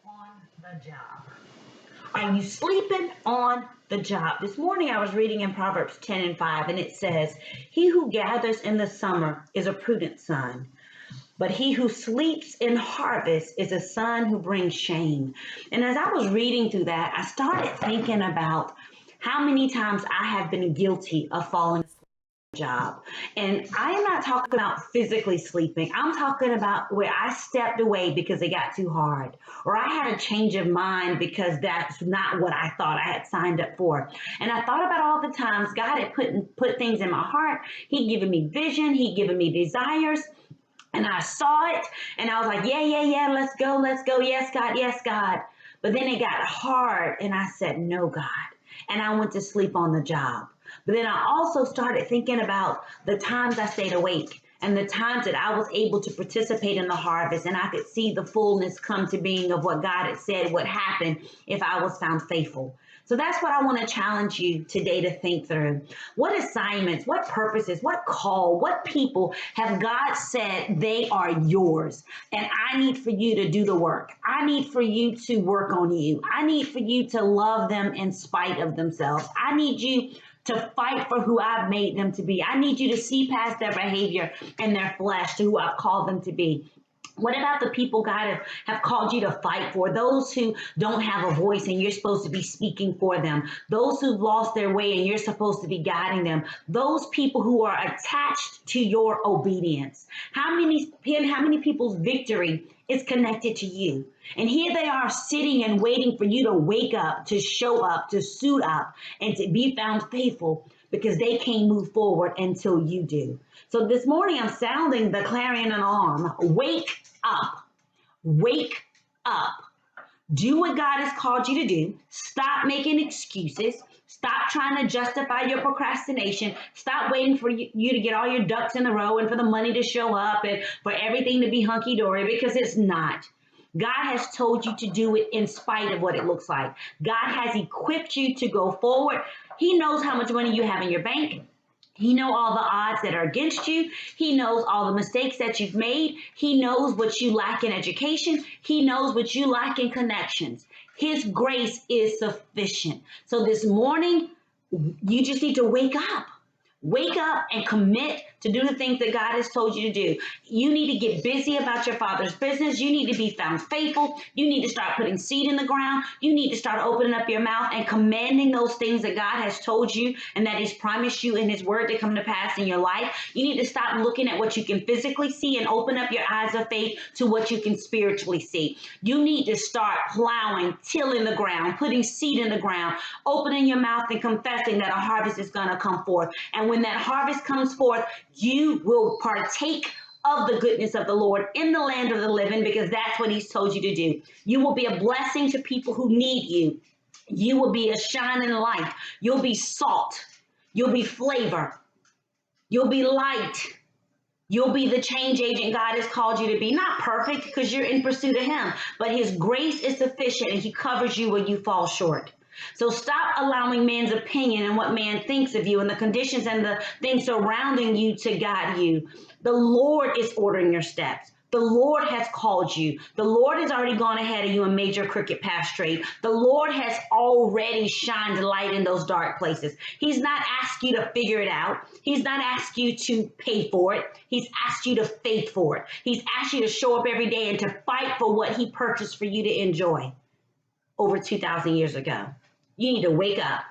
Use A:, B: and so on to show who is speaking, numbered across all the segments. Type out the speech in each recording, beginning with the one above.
A: on the job? Are you sleeping on the job? This morning I was reading in Proverbs 10 and 5, and it says, "He who gathers in the summer is a prudent son, but he who sleeps in harvest is a son who brings shame." And as I was reading through that, I started thinking about how many times I have been guilty of falling job. And I am not talking about physically sleeping. I'm talking about where I stepped away because it got too hard, or I had a change of mind because that's not what I thought I had signed up for. And I thought about all the times God had put things in my heart. He'd given me vision. He'd given me desires. And I saw it and I was like, yeah, yeah, yeah, let's go, let's go. Yes, God, yes, God. But then it got hard and I said, no, God. And I went to sleep on the job. But then I also started thinking about the times I stayed awake and the times that I was able to participate in the harvest and I could see the fullness come to being of what God had said would happen if I was found faithful. So that's what I want to challenge you today to think through. What assignments, what purposes, what call, what people have God said they are yours? And I need for you to do the work. I need for you to work on you. I need for you to love them in spite of themselves. I need you to fight for who I've made them to be. I need you to see past their behavior and their flesh to who I've called them to be. What about the people God have called you to fight for? Those who don't have a voice and you're supposed to be speaking for them. Those who've lost their way and you're supposed to be guiding them. Those people who are attached to your obedience. How many people's victory is connected to you? And here they are sitting and waiting for you to wake up, to show up, to suit up, and to be found faithful because they can't move forward until you do. So this morning I'm sounding the clarion alarm. Wake up. Wake up. Do what God has called you to do. Stop making excuses. Stop trying to justify your procrastination. Stop waiting for you to get all your ducks in a row and for the money to show up and for everything to be hunky-dory, because it's not. God has told you to do it in spite of what it looks like. God has equipped you to go forward. He knows how much money you have in your bank. He knows all the odds that are against you. He knows all the mistakes that you've made. He knows what you lack in education. He knows what you lack in connections. His grace is sufficient. So this morning, you just need to wake up. Wake up and commit to do the things that God has told you to do. You need to get busy about your Father's business. You need to be found faithful. You need to start putting seed in the ground. You need to start opening up your mouth and commanding those things that God has told you and that He's promised you in His word to come to pass in your life. You need to stop looking at what you can physically see and open up your eyes of faith to what you can spiritually see. You need to start plowing, tilling the ground, putting seed in the ground, opening your mouth and confessing that a harvest is going to come forth. And when that harvest comes forth, you will partake of the goodness of the Lord in the land of the living, because that's what He's told you to do. You will be a blessing to people who need you. You will be a shining light. You'll be salt. You'll be flavor. You'll be light. You'll be the change agent God has called you to be. Not perfect because you're in pursuit of Him, but His grace is sufficient and He covers you when you fall short. So stop allowing man's opinion and what man thinks of you and the conditions and the things surrounding you to guide you. The Lord is ordering your steps. The Lord has called you. The Lord has already gone ahead of you and made your crooked path straight. The Lord has already shined light in those dark places. He's not asked you to figure it out. He's not asked you to pay for it. He's asked you to faith for it. He's asked you to show up every day and to fight for what He purchased for you to enjoy over 2,000 years ago. You need to wake up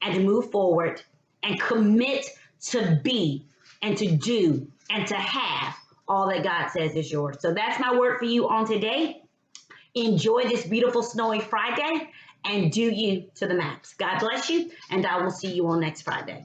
A: and to move forward and commit to be and to do and to have all that God says is yours. So that's my word for you on today. Enjoy this beautiful snowy Friday and do you to the max. God bless you, and I will see you on next Friday.